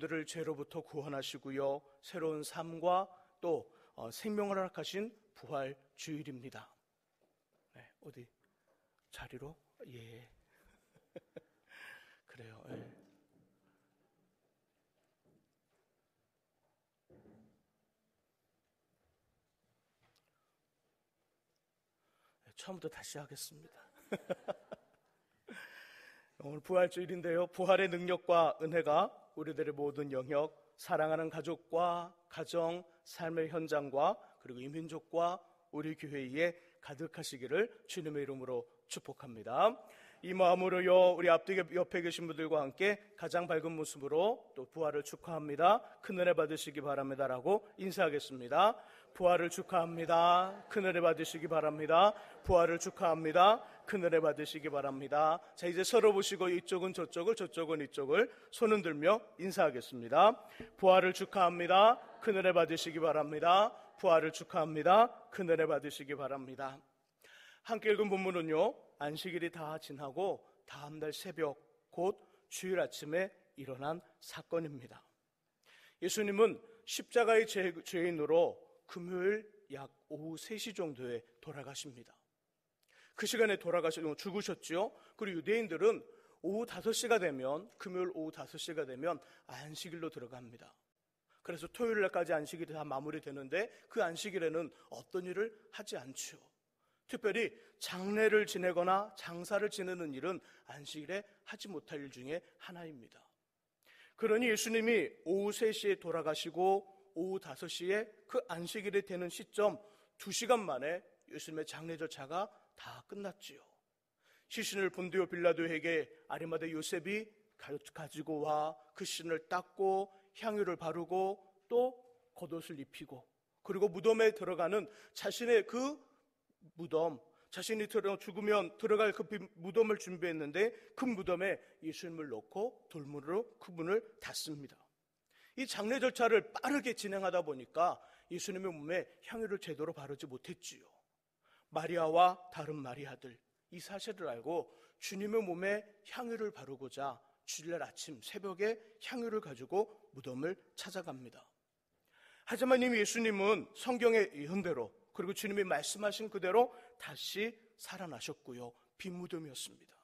여러분들을 죄로부터 구원하시고요, 새로운 삶과 또 생명을 허락하신 부활 주일입니다. 네, 어디 자리로? 예. 그래요. 예. 처음부터 다시 하겠습니다. 오늘 부활주일인데요, 부활의 능력과 은혜가 우리들의 모든 영역, 사랑하는 가족과 가정, 삶의 현장과 그리고 이 민족과 우리 교회에 가득하시기를 주님의 이름으로 축복합니다. 이 마음으로요, 우리 앞뒤 옆에 계신 분들과 함께 가장 밝은 모습으로 또 부활을 축하합니다, 큰 은혜 받으시기 바랍니다 라고 인사하겠습니다. 부활을 축하합니다. 큰 은혜 받으시기 바랍니다. 부활을 축하합니다. 큰 은혜 받으시기 바랍니다. 자, 이제 서로 보시고 이쪽은 저쪽을, 저쪽은 이쪽을 손 흔들며 인사하겠습니다. 부활을 축하합니다. 큰 은혜 받으시기 바랍니다. 부활을 축하합니다. 큰 은혜 받으시기 바랍니다. 함께 읽은 본문은요, 안식일이 다 지나고 다음날 새벽, 곧 주일 아침에 일어난 사건입니다. 예수님은 십자가의 죄인으로 금요일 약 오후 3시 정도에 돌아가십니다. 그 시간에 죽으셨죠. 그리고 유대인들은 오후 5시가 되면, 금요일 오후 5시가 되면 안식일로 들어갑니다. 그래서 토요일 날까지 안식일이 다 마무리되는데 그 안식일에는 어떤 일을 하지 않죠. 특별히 장례를 지내거나 장사를 지내는 일은 안식일에 하지 못할 일 중에 하나입니다. 그러니 예수님이 오후 3시에 돌아가시고 오후 5시에 그 안식일이 되는 시점 2시간 만에 예수님의 장례 절차가 다 끝났지요. 시신을 본디오 빌라도에게 아리마대 요셉이 가지고 와 그 시신을 닦고 향유를 바르고 또 겉옷을 입히고, 그리고 무덤에 들어가는 자신의 그 무덤, 자신이 죽으면 들어갈 그 무덤을 준비했는데 그 무덤에 예수님을 넣고 돌문으로 그 문을 닫습니다. 이 장례 절차를 빠르게 진행하다 보니까 예수님의 몸에 향유를 제대로 바르지 못했지요. 마리아와 다른 마리아들, 이 사실을 알고 주님의 몸에 향유를 바르고자 주일날 아침 새벽에 향유를 가지고 무덤을 찾아갑니다. 하지만 이미 예수님은 성경의 예언대로, 그리고 주님이 말씀하신 그대로 다시 살아나셨고요, 빈 무덤이었습니다.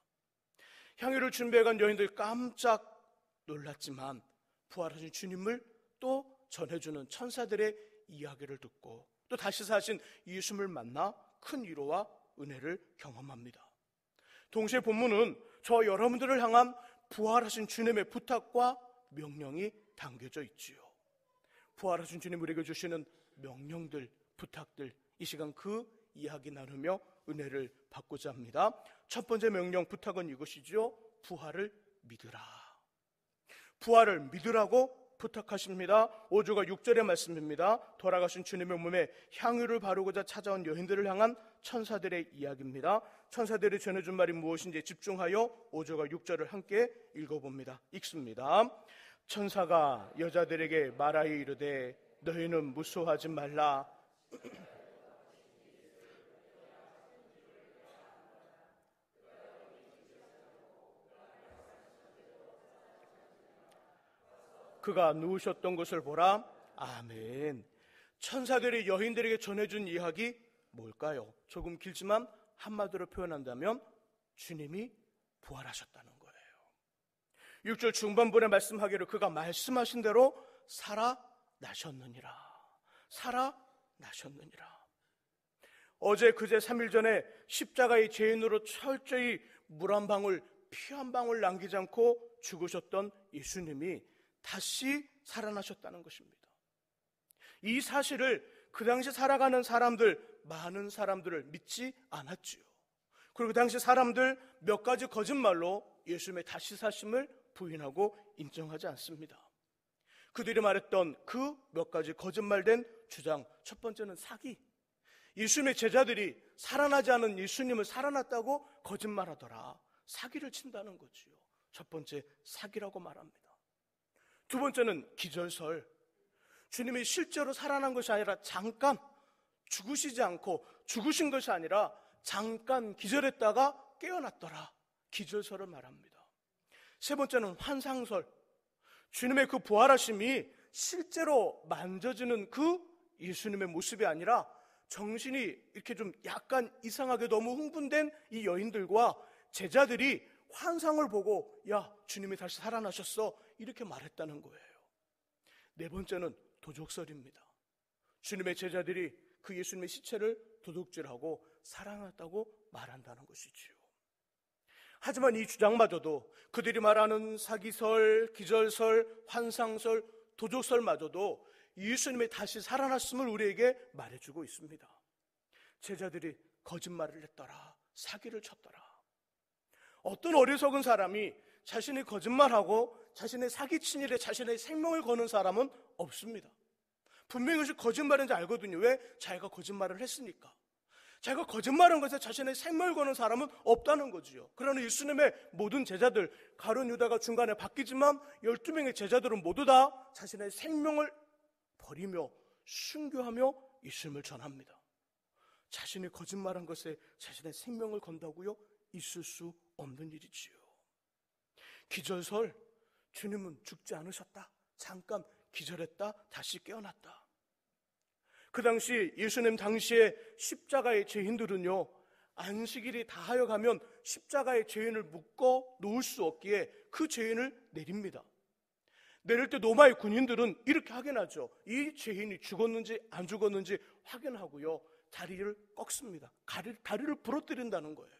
향유를 준비해간 여인들 깜짝 놀랐지만 부활하신 주님을 또 전해주는 천사들의 이야기를 듣고 또 다시 사신 예수님을 만나 큰 위로와 은혜를 경험합니다. 동시에 본문은 저와 여러분들을 향한 부활하신 주님의 부탁과 명령이 담겨져 있지요. 부활하신 주님 우리에게 주시는 명령들, 부탁들, 이 시간 그 이야기 나누며 은혜를 받고자 합니다. 첫 번째 명령, 부탁은 이것이죠. 부활을 믿으라. 부활을 믿으라고 부탁하십니다. 5조가 6절의 말씀입니다. 돌아가신 주님의 몸에 향유를 바르고자 찾아온 여인들을 향한 천사들의 이야기입니다. 천사들이 전해준 말이 무엇인지 집중하여 5조가 6절을 함께 읽어봅니다. 읽습니다. 천사가 여자들에게 말하여 이르되 너희는 무서워하지 말라. 그가 누우셨던 것을 보라. 아멘. 천사들이 여인들에게 전해준 이야기 뭘까요? 조금 길지만 한마디로 표현한다면 주님이 부활하셨다는 거예요. 6절 중반부에 말씀하기를 그가 말씀하신 대로 살아나셨느니라. 살아나셨느니라. 어제 그제 3일 전에 십자가의 죄인으로 철저히 물 한 방울, 피 한 방울 남기지 않고 죽으셨던 예수님이 다시 살아나셨다는 것입니다. 이 사실을 그 당시 살아가는 사람들, 많은 사람들을 믿지 않았지요. 그리고 그 당시 사람들 몇 가지 거짓말로 예수님의 다시 사심을 부인하고 인정하지 않습니다. 그들이 말했던 그 몇 가지 거짓말된 주장, 첫 번째는 사기. 예수님의 제자들이 살아나지 않은 예수님을 살아났다고 거짓말하더라. 사기를 친다는 거지요. 첫 번째 사기라고 말합니다. 두 번째는 기절설. 주님이 실제로 살아난 것이 아니라 잠깐 죽으시지 않고 죽으신 것이 아니라 잠깐 기절했다가 깨어났더라. 기절설을 말합니다. 세 번째는 환상설. 주님의 그 부활하심이 실제로 만져지는 그 예수님의 모습이 아니라 정신이 이렇게 좀 약간 이상하게 너무 흥분된 이 여인들과 제자들이 환상을 보고 야, 주님이 다시 살아나셨어, 이렇게 말했다는 거예요. 네 번째는 도적설입니다. 주님의 제자들이 그 예수님의 시체를 도둑질하고 살아났다고 말한다는 것이지요. 하지만 이 주장마저도, 그들이 말하는 사기설, 기절설, 환상설, 도적설마저도 예수님이 다시 살아났음을 우리에게 말해주고 있습니다. 제자들이 거짓말을 했더라, 사기를 쳤더라. 어떤 어리석은 사람이 자신이 거짓말하고 자신의 사기친 일에 자신의 생명을 거는 사람은 없습니다. 분명히 그것이 거짓말인지 알거든요. 왜? 자기가 거짓말을 했으니까. 자기가 거짓말한 것에 자신의 생명을 거는 사람은 없다는 거지요. 그러나 예수님의 모든 제자들, 가룟 유다가 중간에 바뀌지만 12명의 제자들은 모두 다 자신의 생명을 버리며 순교하며 예수님을 전합니다. 자신이 거짓말한 것에 자신의 생명을 건다고요? 있을 수 없는 일이지요. 기절설, 주님은 죽지 않으셨다, 잠깐 기절했다, 다시 깨어났다. 그 당시 예수님 당시에 십자가의 죄인들은요, 안식일이 다하여 가면 십자가의 죄인을 묶어 놓을 수 없기에 그 죄인을 내립니다. 내릴 때 로마의 군인들은 이렇게 확인하죠. 이 죄인이 죽었는지 안 죽었는지 확인하고요, 다리를 꺾습니다. 다리를 부러뜨린다는 거예요.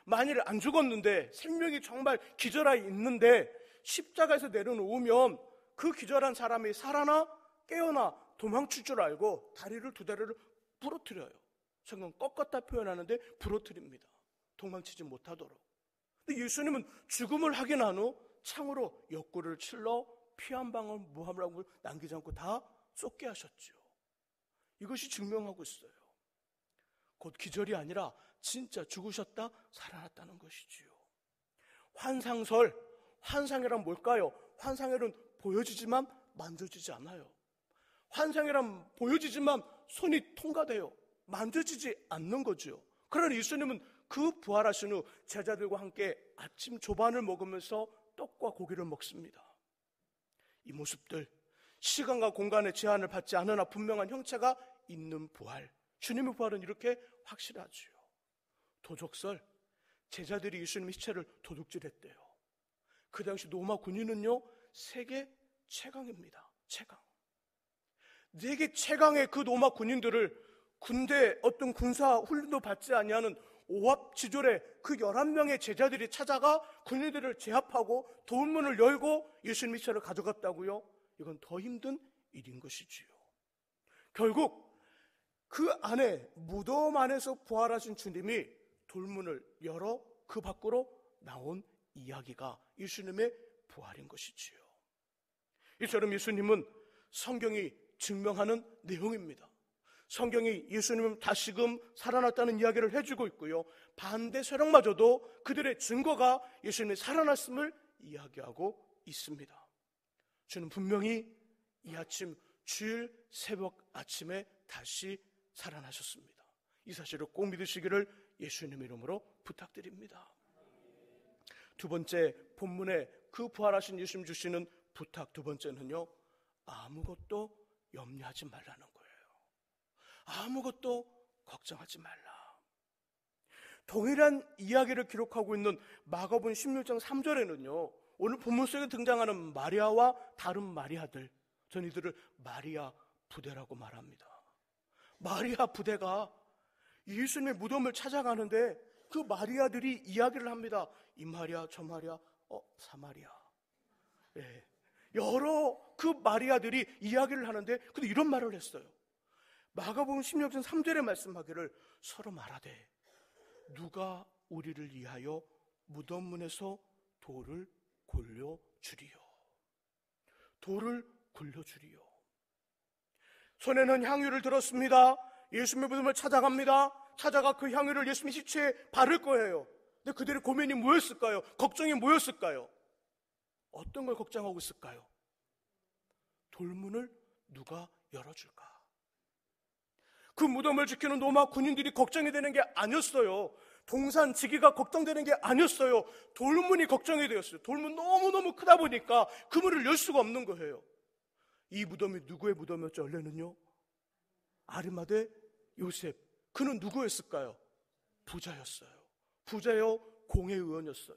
만일 안 죽었는데 생명이 정말 기절하여 있는데 십자가에서 내려놓으면 그 기절한 사람이 살아나 깨어나 도망칠 줄 알고 두 다리를 부러뜨려요. 성경 꺾었다 표현하는데 부러뜨립니다. 도망치지 못하도록. 근데 예수님은 죽음을 확인한 후 창으로 옆구리를 찔러 피 한 방울 무함을 남기지 않고 다 쏟게 하셨죠. 이것이 증명하고 있어요. 곧 기절이 아니라 진짜 죽으셨다 살아났다는 것이지요. 환상설, 환상이란 뭘까요? 환상에는 보여지지만 만져지지 않아요. 환상이란 보여지지만 손이 통과돼요. 만져지지 않는 거죠. 그러나 예수님은 그 부활하신 후 제자들과 함께 아침 조반을 먹으면서 떡과 고기를 먹습니다. 이 모습들, 시간과 공간의 제한을 받지 않으나 분명한 형체가 있는 부활, 주님의 부활은 이렇게 확실하지요. 도적설, 제자들이 예수님의 시체를 도둑질했대요. 그 당시 로마 군인은요, 세계 최강입니다. 최강. 세계 최강의 그 로마 군인들을 군대 어떤 군사 훈련도 받지 아니하는 오합지졸의 그 11명의 제자들이 찾아가 군인들을 제압하고 도움문을 열고 예수님의 시체를 가져갔다고요? 이건 더 힘든 일인 것이지요. 결국 그 안에, 무덤 안에서 부활하신 주님이 돌문을 열어 그 밖으로 나온 이야기가 예수님의 부활인 것이지요. 이처럼 예수님은 성경이 증명하는 내용입니다. 성경이 예수님은 다시금 살아났다는 이야기를 해주고 있고요, 반대 세력마저도 그들의 증거가 예수님이 살아났음을 이야기하고 있습니다. 저는 분명히 이 아침, 주일 새벽 아침에 다시 살아나셨습니다. 이 사실을 꼭 믿으시기를 예수님 이름으로 부탁드립니다. 두 번째, 본문에 그 부활하신 예수님 주시는 부탁 두 번째는요, 아무것도 염려하지 말라는 거예요. 아무것도 걱정하지 말라. 동일한 이야기를 기록하고 있는 마가복음 16장 3절에는요, 오늘 본문 속에 등장하는 마리아와 다른 마리아들, 전 이들을 마리아 부대라고 말합니다. 마리아 부대가 예수님의 무덤을 찾아가는데 그 마리아들이 이야기를 합니다. 이 마리아, 저 마리아, 사마리아. 네. 여러 그 마리아들이 이야기를 하는데, 근데 이런 말을 했어요. 마가복음 16장 3절에 말씀하기를 서로 말하되 누가 우리를 위하여 무덤문에서 돌을 굴려주리요. 돌을 굴려주리요. 손에는 향유를 들었습니다. 예수님의 무덤을 찾아갑니다. 찾아가 그 향유를 예수님의 시체에 바를 거예요. 근데 그들의 고민이 뭐였을까요? 걱정이 뭐였을까요? 어떤 걸 걱정하고 있을까요? 돌문을 누가 열어줄까? 그 무덤을 지키는 로마 군인들이 걱정이 되는 게 아니었어요. 동산지기가 걱정되는 게 아니었어요. 돌문이 걱정이 되었어요. 돌문 너무너무 크다 보니까 그 문을 열 수가 없는 거예요. 이 무덤이 누구의 무덤이었죠? 원래는요, 아리마대 요셉. 그는 누구였을까요? 부자였어요. 부자요, 공회의원이었어요.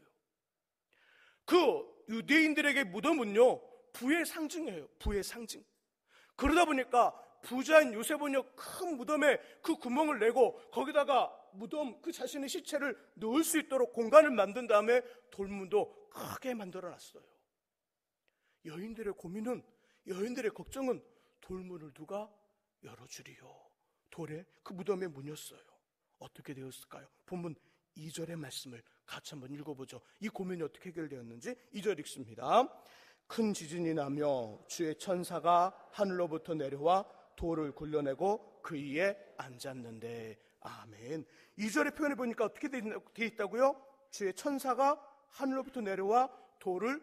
그 유대인들에게 무덤은요, 부의 상징이에요. 부의 상징. 그러다 보니까 부자인 요셉은요, 큰 무덤에 그 구멍을 내고 거기다가 무덤 그 자신의 시체를 넣을 수 있도록 공간을 만든 다음에 돌문도 크게 만들어놨어요. 여인들의 고민은, 여인들의 걱정은 돌문을 누가 열어주리요. 돌에 그 무덤의 문이었어요. 어떻게 되었을까요? 본문 2절의 말씀을 같이 한번 읽어보죠. 이 고민이 어떻게 해결되었는지 2절 읽습니다. 큰 지진이 나며 주의 천사가 하늘로부터 내려와 돌을 굴려내고 그 위에 앉았는데. 아멘. 2절의 표현을 보니까 어떻게 되어 있다고요? 주의 천사가 하늘로부터 내려와 돌을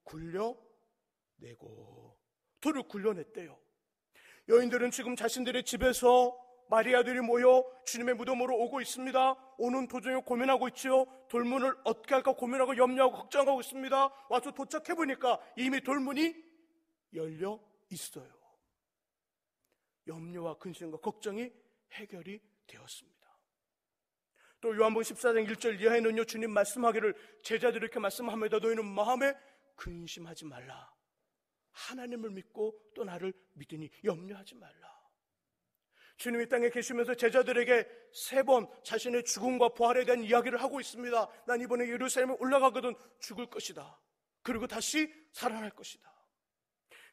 굴려내고. 돌을 굴려냈대요. 여인들은 지금 자신들의 집에서 마리아들이 모여 주님의 무덤으로 오고 있습니다. 오는 도중에 고민하고 있지요. 돌문을 어떻게 할까 고민하고 염려하고 걱정하고 있습니다. 와서 도착해보니까 이미 돌문이 열려 있어요. 염려와 근심과 걱정이 해결이 되었습니다. 또 요한복음 14장 1절 이하에는요, 주님 말씀하기를, 제자들이 이렇게 말씀합니다. 너희는 마음에 근심하지 말라. 하나님을 믿고 또 나를 믿으니 염려하지 말라. 주님이 땅에 계시면서 제자들에게 3번 자신의 죽음과 부활에 대한 이야기를 하고 있습니다. 난 이번에 예루살렘에 올라가거든 죽을 것이다. 그리고 다시 살아날 것이다.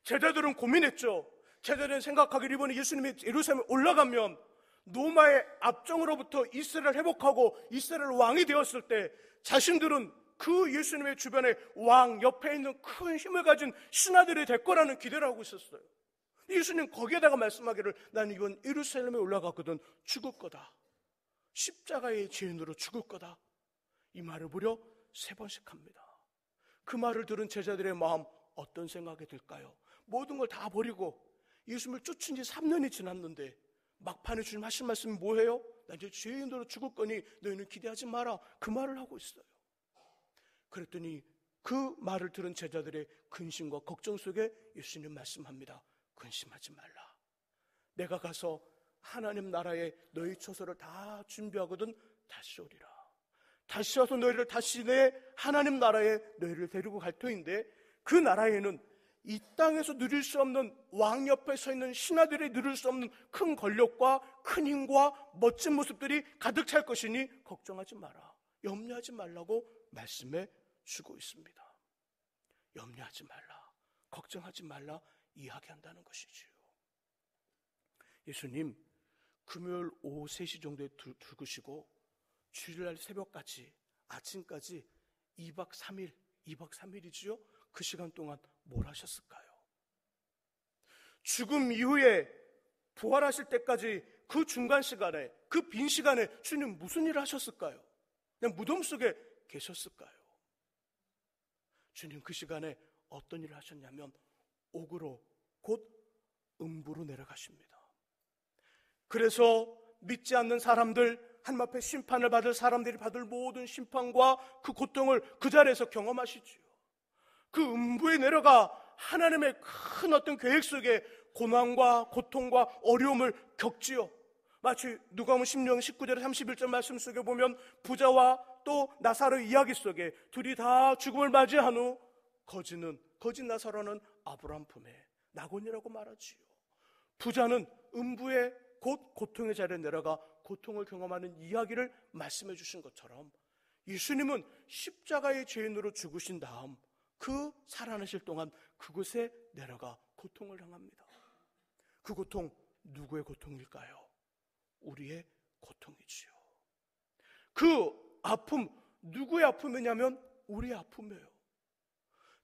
제자들은 고민했죠. 제자들은 생각하기를 이번에 예수님이 예루살렘에 올라가면 로마의 압정으로부터 이스라엘을 회복하고 이스라엘 왕이 되었을 때 자신들은 그 예수님의 주변에 왕 옆에 있는 큰 힘을 가진 신하들이 될 거라는 기대를 하고 있었어요. 예수님 거기에다가 말씀하기를, 난 이번 예루살렘에 올라가거든 죽을 거다. 십자가의 죄인으로 죽을 거다. 이 말을 무려 3번씩 합니다. 그 말을 들은 제자들의 마음 어떤 생각이 들까요? 모든 걸 다 버리고 예수님을 쫓은 지 3년이 지났는데 막판에 주님 하신 말씀이 뭐예요? 나 이제 죄인으로 죽을 거니 너희는 기대하지 마라. 그 말을 하고 있어요. 그랬더니 그 말을 들은 제자들의 근심과 걱정 속에 예수님 말씀합니다. 근심하지 말라. 내가 가서 하나님 나라에 너희 처소를 다 준비하거든 다시 오리라. 다시 와서 너희를 다시 내 하나님 나라에 너희를 데리고 갈 터인데, 그 나라에는 이 땅에서 누릴 수 없는, 왕 옆에 서 있는 신하들이 누릴 수 없는 큰 권력과 큰 힘과 멋진 모습들이 가득 찰 것이니 걱정하지 마라. 염려하지 말라고 말씀해 주고 있습니다. 염려하지 말라, 걱정하지 말라 이야기한다는 것이지요. 예수님 금요일 오후 3시 정도에 죽으시고 주일날 새벽까지, 아침까지 2박 3일이지요. 그 시간 동안 뭘 하셨을까요? 죽음 이후에 부활하실 때까지 그 중간 시간에, 그 빈 시간에 주님 무슨 일을 하셨을까요? 그냥 무덤 속에 계셨을까요? 주님 그 시간에 어떤 일을 하셨냐면 옥으로, 곧 음부로 내려가십니다. 그래서 믿지 않는 사람들, 하나님 앞에 심판을 받을 사람들이 받을 모든 심판과 그 고통을 그 자리에서 경험하시지요. 그 음부에 내려가 하나님의 큰 어떤 계획 속에 고난과 고통과 어려움을 겪지요. 마치 누가복음 16장 19절에 31절 말씀 속에 보면 부자와 또 나사로의 이야기 속에 둘이 다 죽음을 맞이한 후 거짓 나사로는 아브라함 품에 낙원이라고 말하지요. 부자는 음부의 곧 고통의 자리에 내려가 고통을 경험하는 이야기를 말씀해 주신 것처럼 예수님은 십자가의 죄인으로 죽으신 다음 그 살아나실 동안 그곳에 내려가 고통을 당합니다. 그 고통 누구의 고통일까요? 우리의 고통이지요. 그 아픔 누구의 아픔이냐면 우리의 아픔이에요.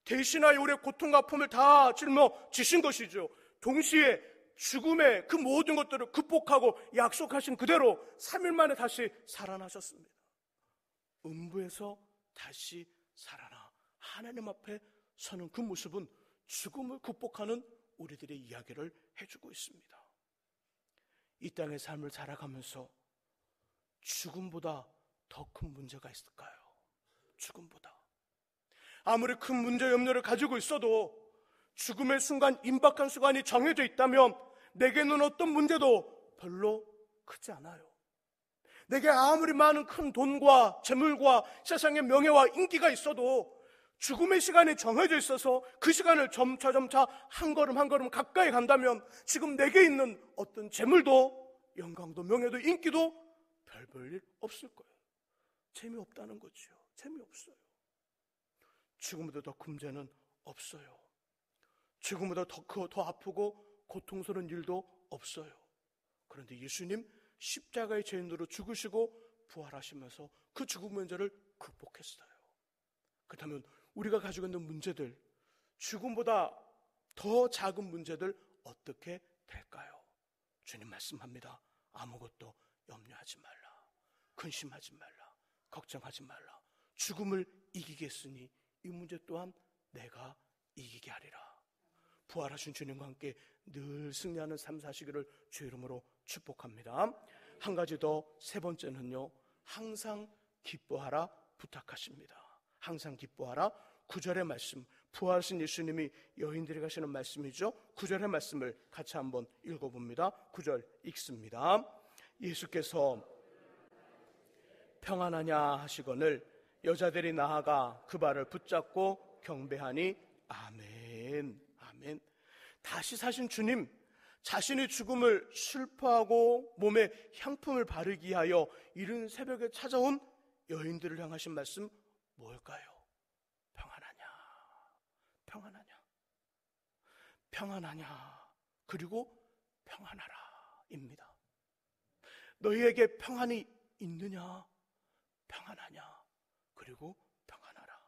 대신하여 우리의 고통과 아픔을 다 짊어지신 것이죠. 동시에 죽음의 그 모든 것들을 극복하고 약속하신 그대로 3일 만에 다시 살아나셨습니다. 음부에서 다시 살아나 하나님 앞에 서는 그 모습은 죽음을 극복하는 우리들의 이야기를 해주고 있습니다. 이 땅의 삶을 살아가면서 죽음보다 더 큰 문제가 있을까요? 죽음보다. 아무리 큰 문제 염려를 가지고 있어도 죽음의 순간, 임박한 순간이 정해져 있다면 내게는 어떤 문제도 별로 크지 않아요. 내게 아무리 많은 큰 돈과 재물과 세상의 명예와 인기가 있어도 죽음의 시간이 정해져 있어서 그 시간을 점차 한 걸음 한 걸음 가까이 간다면 지금 내게 있는 어떤 재물도 영광도 명예도 인기도 별 볼 일 없을 거예요. 재미없다는 거죠. 재미없어요. 죽음보다 더 큰 문제는 없어요. 죽음보다 더 아프고 고통스러운 일도 없어요. 그런데 예수님 십자가의 죄인으로 죽으시고 부활하시면서 그 죽음 문제를 극복했어요. 그렇다면 우리가 가지고 있는 문제들, 죽음보다 더 작은 문제들 어떻게 될까요? 주님 말씀합니다. 아무것도 염려하지 말라. 근심하지 말라. 걱정하지 말라. 죽음을 이기겠으니 이 문제 또한 내가 이기게 하리라. 부활하신 주님과 함께 늘 승리하는 삶 사시기를 주 이름으로 축복합니다. 한 가지 더, 세 번째는요, 항상 기뻐하라 부탁하십니다. 항상 기뻐하라. 9절의 말씀, 부활하신 예수님이 여인들에게 하시는 말씀이죠. 9절의 말씀을 같이 한번 읽어봅니다. 9절 읽습니다. 예수께서 평안하냐 하시거늘 여자들이 나아가 그 발을 붙잡고 경배하니 아멘. 아멘. 다시 사신 주님, 자신의 죽음을 슬퍼하고 몸에 향품을 바르기 위하여 이른 새벽에 찾아온 여인들을 향하신 말씀 뭘까요? 평안하냐, 평안하냐, 평안하냐, 그리고 평안하라 입니다. 너희에게 평안이 있느냐, 평안하냐, 그리고 평안하라.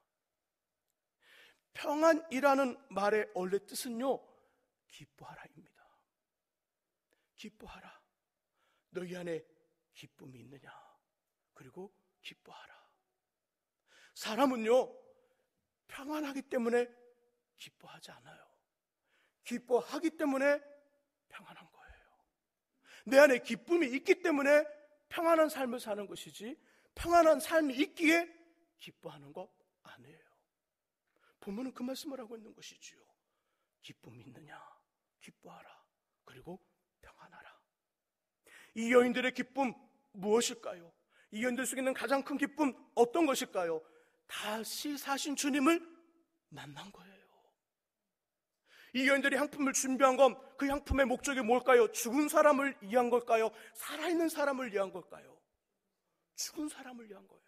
평안이라는 말의 원래 뜻은요, 기뻐하라입니다. 기뻐하라. 너희 안에 기쁨이 있느냐, 그리고 기뻐하라. 사람은요, 평안하기 때문에 기뻐하지 않아요. 기뻐하기 때문에 평안한 거예요. 내 안에 기쁨이 있기 때문에 평안한 삶을 사는 것이지, 평안한 삶이 있기에 기뻐하는 것 아니에요. 본문은 그 말씀을 하고 있는 것이지요. 기쁨이 있느냐, 기뻐하라. 그리고 평안하라. 이 여인들의 기쁨 무엇일까요? 이 여인들 속에 있는 가장 큰 기쁨 어떤 것일까요? 다시 사신 주님을 만난 거예요. 이 여인들이 향품을 준비한 건 그 향품의 목적이 뭘까요? 죽은 사람을 위한 걸까요? 살아있는 사람을 위한 걸까요? 죽은 사람을 위한 거예요.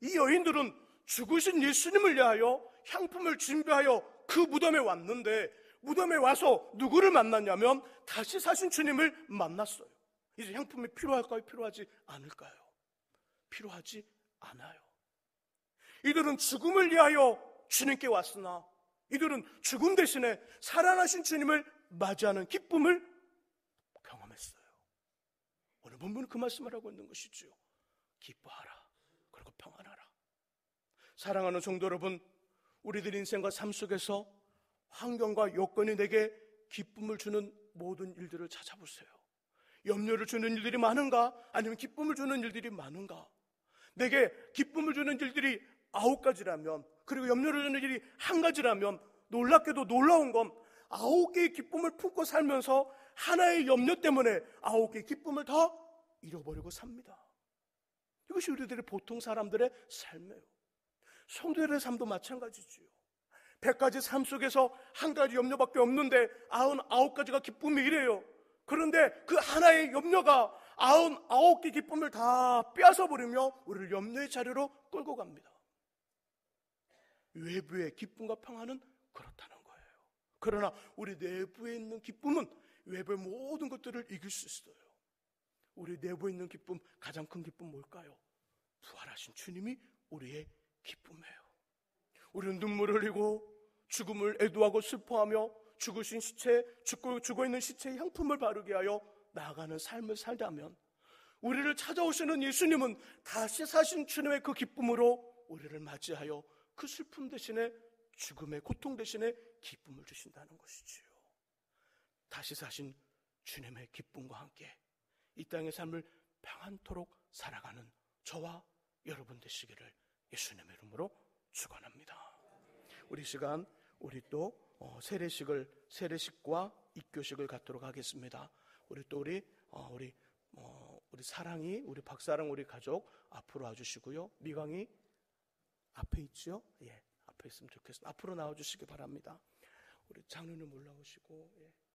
이 여인들은 죽으신 예수님을 위하여 향품을 준비하여 그 무덤에 왔는데, 무덤에 와서 누구를 만났냐면 다시 사신 주님을 만났어요. 이제 향품이 필요할까요? 필요하지 않을까요? 필요하지 않아요. 이들은 죽음을 위하여 주님께 왔으나 이들은 죽음 대신에 살아나신 주님을 맞이하는 기쁨을 경험했어요. 오늘 본문은 그 말씀을 하고 있는 것이죠. 기뻐하라. 그리고 평안하라. 사랑하는 성도 여러분, 우리들 인생과 삶 속에서 환경과 여건이 내게 기쁨을 주는 모든 일들을 찾아보세요. 염려를 주는 일들이 많은가? 아니면 기쁨을 주는 일들이 많은가? 내게 기쁨을 주는 일들이 9가지라면, 그리고 염려를 주는 일이 1가지라면, 놀랍게도 놀라운 건 9개의 기쁨을 품고 살면서 하나의 염려 때문에 9개의 기쁨을 다 잃어버리고 삽니다. 이것이 우리들의 보통 사람들의 삶이에요. 성도들의 삶도 마찬가지지요. 100가지 삶 속에서 1가지 염려밖에 없는데 99가지가 기쁨이 이래요. 그런데 그 하나의 염려가 99개 기쁨을 다 빼앗아버리며 우리를 염려의 자리로 끌고 갑니다. 외부의 기쁨과 평안은 그렇다는 거예요. 그러나 우리 내부에 있는 기쁨은 외부의 모든 것들을 이길 수 있어요. 우리 내부에 있는 기쁨, 가장 큰 기쁨 뭘까요? 부활하신 주님이 우리의 기쁨이에요. 우리는 눈물을 흘리고 죽음을 애도하고 슬퍼하며 죽으신 시체, 죽어있는 시체의 향품을 바르게 하여 나아가는 삶을 살다면 우리를 찾아오시는 예수님은 다시 사신 주님의 그 기쁨으로 우리를 맞이하여 그 슬픔 대신에, 죽음의 고통 대신에 기쁨을 주신다는 것이지요. 다시 사신 주님의 기쁨과 함께 이 땅의 삶을 평안토록 살아가는 저와 여러분 되시기를 예수님의 이름으로 축원합니다. 우리 시간 우리 또 세례식과 입교식을 갖도록 하겠습니다. 우리 사랑이, 우리 박사랑 우리 가족 앞으로 와주시고요. 미광이 앞에 있죠? 예, 앞에 있으면 좋겠습니다. 앞으로 나와주시기 바랍니다. 우리 장로님 올라오시고. 예.